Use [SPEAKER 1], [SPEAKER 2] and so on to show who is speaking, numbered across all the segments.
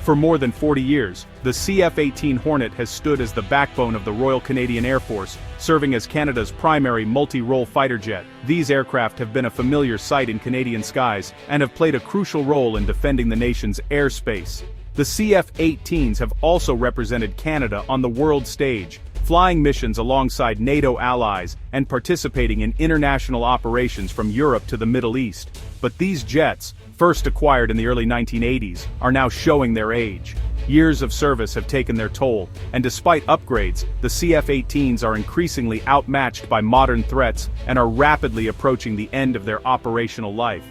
[SPEAKER 1] For more than 40 years, the CF-18 Hornet has stood as the backbone of the Royal Canadian Air Force, serving as Canada's primary multi-role fighter jet. These aircraft have been a familiar sight in Canadian skies and have played a crucial role in defending the nation's airspace. The CF-18s have also represented Canada on the world stage, flying missions alongside NATO allies and participating in international operations from Europe to the Middle East. But these jets, first acquired in the early 1980s, are now showing their age. Years of service have taken their toll, and despite upgrades, the CF-18s are increasingly outmatched by modern threats and are rapidly approaching the end of their operational life.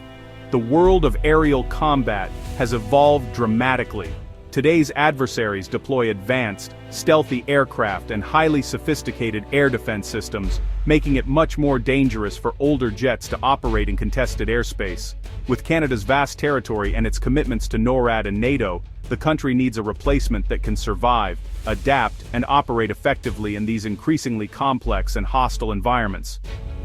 [SPEAKER 1] The world of aerial combat has evolved dramatically. Today's adversaries deploy advanced, stealthy aircraft and highly sophisticated air defense systems, making it much more dangerous for older jets to operate in contested airspace. With Canada's vast territory and its commitments to NORAD and NATO, the country needs a replacement that can survive, adapt, and operate effectively in these increasingly complex and hostile environments.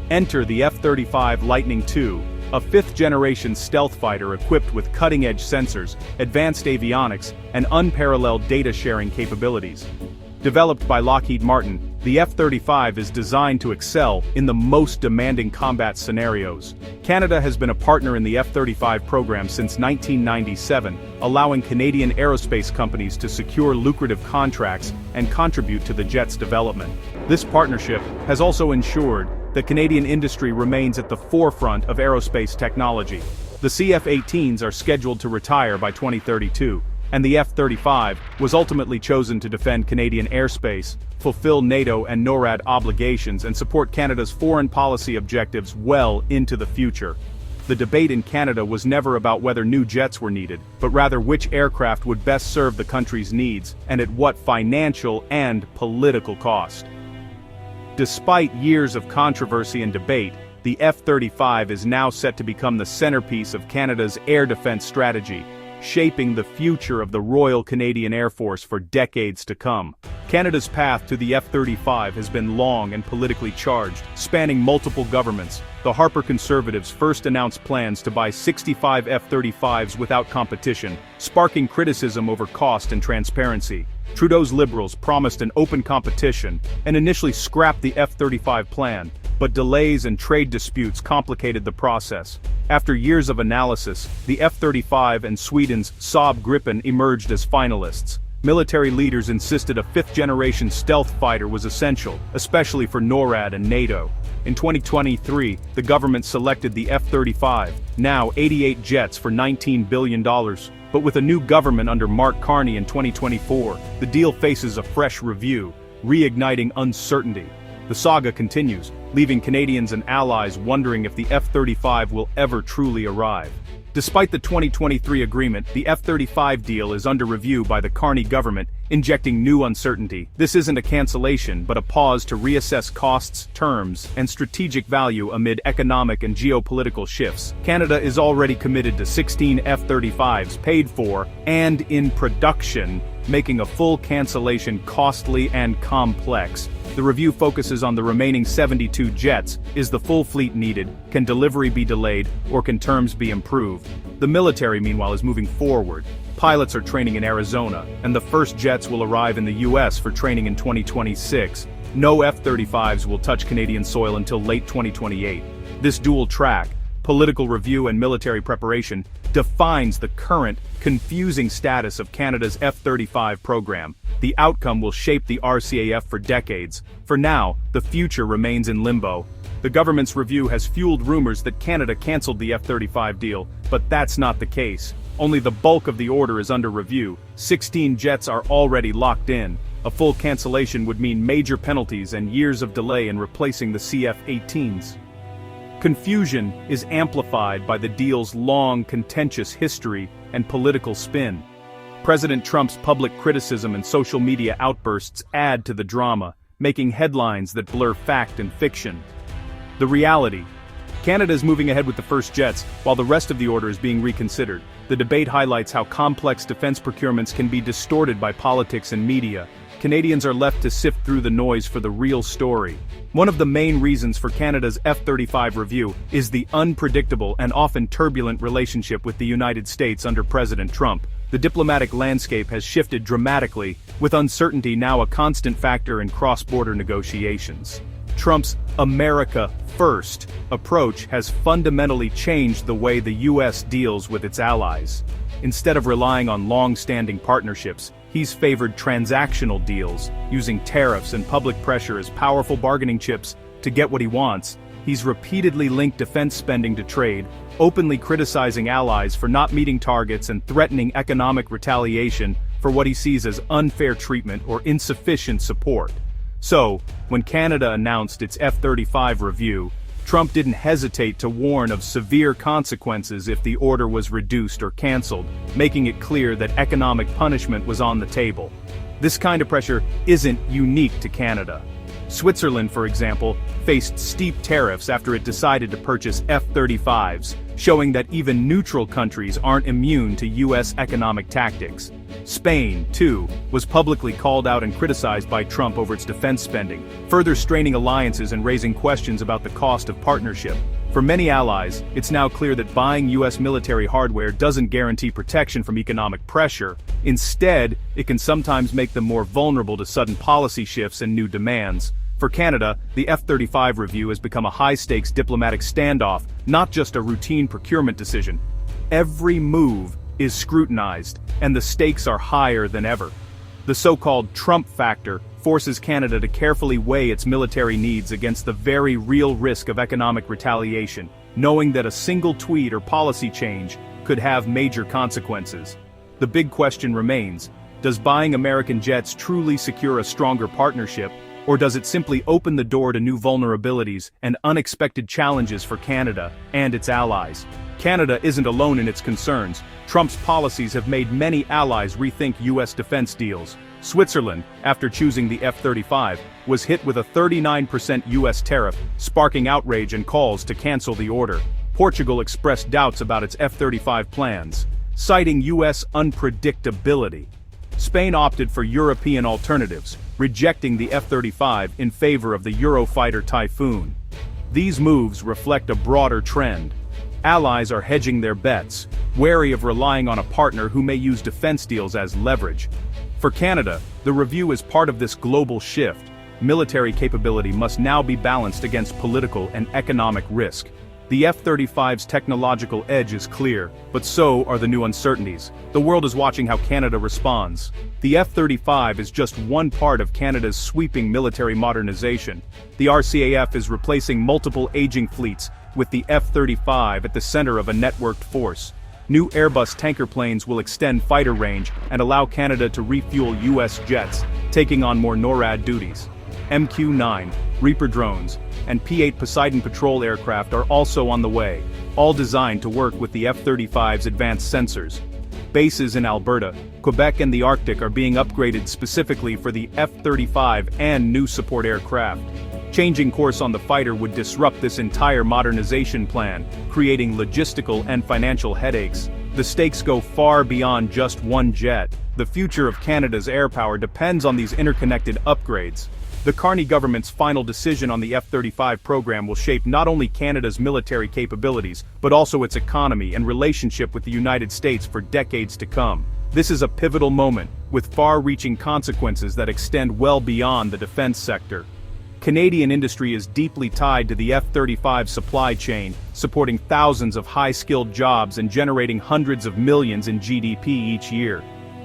[SPEAKER 1] Enter the F-35 Lightning II, a fifth-generation stealth fighter equipped with cutting-edge sensors, advanced avionics, and unparalleled data-sharing capabilities. Developed by Lockheed Martin, the F-35 is designed to excel in the most demanding combat scenarios. Canada has been a partner in the F-35 program since 1997, allowing Canadian aerospace companies to secure lucrative contracts and contribute to the jet's development. This partnership has also ensured that Canadian industry remains at the forefront of aerospace technology. The CF-18s are scheduled to retire by 2032, and the F-35 was ultimately chosen to defend Canadian airspace, fulfill NATO and NORAD obligations, and support Canada's foreign policy objectives well into the future. The debate in Canada was never about whether new jets were needed, but rather which aircraft would best serve the country's needs, and at what financial and political cost. Despite years of controversy and debate, the F-35 is now set to become the centerpiece of Canada's air defense strategy, shaping the future of the Royal Canadian Air Force for decades to come. Canada's path to the F-35 has been long and politically charged, spanning multiple governments. The Harper Conservatives first announced plans to buy 65 F-35s without competition, sparking criticism over cost and transparency. Trudeau's Liberals promised an open competition and initially scrapped the F-35 plan, but delays and trade disputes complicated the process. After years of analysis, the F-35 and Sweden's Saab Gripen emerged as finalists. Military leaders insisted a fifth-generation stealth fighter was essential, especially for NORAD and NATO. In 2023, the government selected the F-35, now 88 jets for $19 billion. But with a new government under Mark Carney in 2024, the deal faces a fresh review, reigniting uncertainty. The saga continues, leaving Canadians and allies wondering if the F-35 will ever truly arrive. Despite the 2023 agreement, the F-35 deal is under review by the Carney government, injecting new uncertainty. This isn't a cancellation, but a pause to reassess costs, terms, and strategic value amid economic and geopolitical shifts. Canada is already committed to 16 F-35s paid for and in production, making a full cancellation costly and complex. The review focuses on the remaining 72 jets. Is the full fleet needed? Can delivery be delayed, or can terms be improved? The military, meanwhile, is moving forward. Pilots are training in Arizona, and the first jets will arrive in the U.S. for training in 2026. No F-35s will touch Canadian soil until late 2028. This dual track, political review and military preparation, defines the current, confusing status of Canada's F-35 program. The outcome will shape the RCAF for decades. For now, the future remains in limbo. The government's review has fueled rumors that Canada cancelled the F-35 deal, but that's not the case. Only the bulk of the order is under review. 16 jets are already locked in. A full cancellation would mean major penalties and years of delay in replacing the CF-18s. Confusion is amplified by the deal's long, contentious history and political spin. President Trump's public criticism and social media outbursts add to the drama, making headlines that blur fact and fiction. The reality: Canada is moving ahead with the first jets, while the rest of the order is being reconsidered. The debate highlights how complex defense procurements can be distorted by politics and media. Canadians are left to sift through the noise for the real story. One of the main reasons for Canada's F-35 review is the unpredictable and often turbulent relationship with the United States under President Trump. the diplomatic landscape has shifted dramatically, with uncertainty now a constant factor in cross-border negotiations. Trump's "America First" approach has fundamentally changed the way the U.S. deals with its allies. Instead of relying on long-standing partnerships, he's favored transactional deals, using tariffs and public pressure as powerful bargaining chips to get what he wants. He's repeatedly linked defense spending to trade, openly criticizing allies for not meeting targets and threatening economic retaliation for what he sees as unfair treatment or insufficient support. So, when Canada announced its F-35 review, Trump didn't hesitate to warn of severe consequences if the order was reduced or canceled, making it clear that economic punishment was on the table. This kind of pressure isn't unique to Canada. Switzerland, for example, faced steep tariffs after it decided to purchase F-35s, showing that even neutral countries aren't immune to U.S. economic tactics. Spain, too, was publicly called out and criticized by Trump over its defense spending, further straining alliances and raising questions about the cost of partnership. For many allies, it's now clear that buying U.S. military hardware doesn't guarantee protection from economic pressure. Instead, it can sometimes make them more vulnerable to sudden policy shifts and new demands. For Canada, the F-35 review has become a high-stakes diplomatic standoff, not just a routine procurement decision. Every move is scrutinized, and the stakes are higher than ever. The so-called Trump factor forces Canada to carefully weigh its military needs against the very real risk of economic retaliation, knowing that a single tweet or policy change could have major consequences. The big question remains, does buying American jets truly secure a stronger partnership, or does it simply open the door to new vulnerabilities and unexpected challenges for Canada and its allies? Canada isn't alone in its concerns. Trump's policies have made many allies rethink U.S. defense deals. Switzerland, after choosing the F-35, was hit with a 39% U.S. tariff, sparking outrage and calls to cancel the order. Portugal expressed doubts about its F-35 plans, citing U.S. unpredictability. Spain opted for European alternatives, rejecting the F-35 in favor of the Eurofighter Typhoon. These moves reflect a broader trend. Allies are hedging their bets, wary of relying on a partner who may use defense deals as leverage. For Canada, the review is part of this global shift. Military capability must now be balanced against political and economic risk. The F-35's technological edge is clear, but so are the new uncertainties. The world is watching how Canada responds. The F-35 is just one part of Canada's sweeping military modernization. The RCAF is replacing multiple aging fleets, with the F-35 at the center of a networked force. New Airbus tanker planes will extend fighter range and allow Canada to refuel U.S. jets, taking on more NORAD duties. MQ-9, Reaper drones, and P-8 Poseidon patrol aircraft are also on the way, all designed to work with the F-35's advanced sensors. Bases in Alberta, Quebec and the Arctic are being upgraded specifically for the F-35 and new support aircraft. Changing course on the fighter would disrupt this entire modernization plan, creating logistical and financial headaches. The stakes go far beyond just one jet. The future of Canada's air power depends on these interconnected upgrades. The Carney government's final decision on the F-35 program will shape not only Canada's military capabilities, but also its economy and relationship with the United States for decades to come. This is a pivotal moment, with far-reaching consequences that extend well beyond the defense sector. Canadian industry is deeply tied to the F-35 supply chain, supporting thousands of high-skilled jobs and generating hundreds of millions in GDP each year.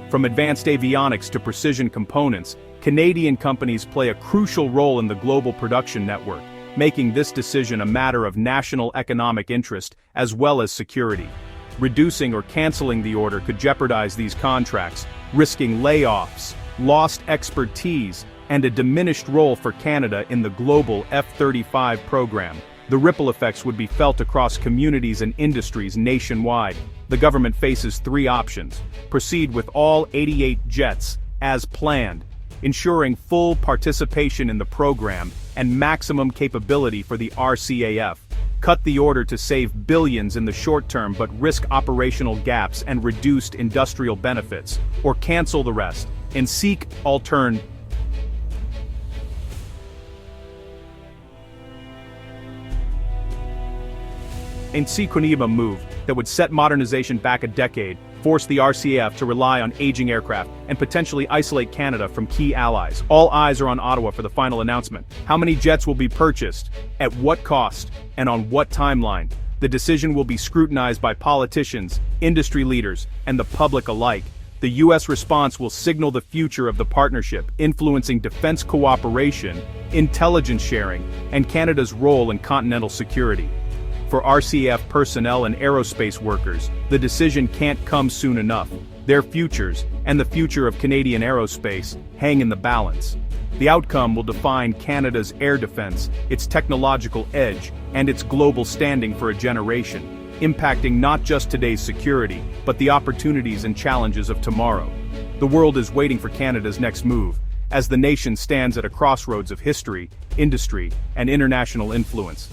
[SPEAKER 1] From advanced avionics to precision components, Canadian companies play a crucial role in the global production network, making this decision a matter of national economic interest as well as security. Reducing or canceling the order could jeopardize these contracts, risking layoffs, lost expertise, and a diminished role for Canada in the global F-35 program. The ripple effects would be felt across communities and industries nationwide. The government faces three options: proceed with all 88 jets as planned, ensuring full participation in the program and maximum capability for the RCAF, cut the order to save billions in the short term but risk operational gaps and reduced industrial benefits, or cancel the rest and seek alternatives. A move that would set modernization back a decade, force the RCAF to rely on aging aircraft, and potentially isolate Canada from key allies. All eyes are on Ottawa for the final announcement. How many jets will be purchased, at what cost, and on what timeline? The decision will be scrutinized by politicians, industry leaders, and the public alike. The U.S. response will signal the future of the partnership, influencing defense cooperation, intelligence sharing, and Canada's role in continental security. For RCAF personnel and aerospace workers, the decision can't come soon enough. Their futures, and the future of Canadian aerospace, hang in the balance. The outcome will define Canada's air defense, its technological edge, and its global standing for a generation, impacting not just today's security, but the opportunities and challenges of tomorrow. The world is waiting for Canada's next move, as the nation stands at a crossroads of history, industry, and international influence.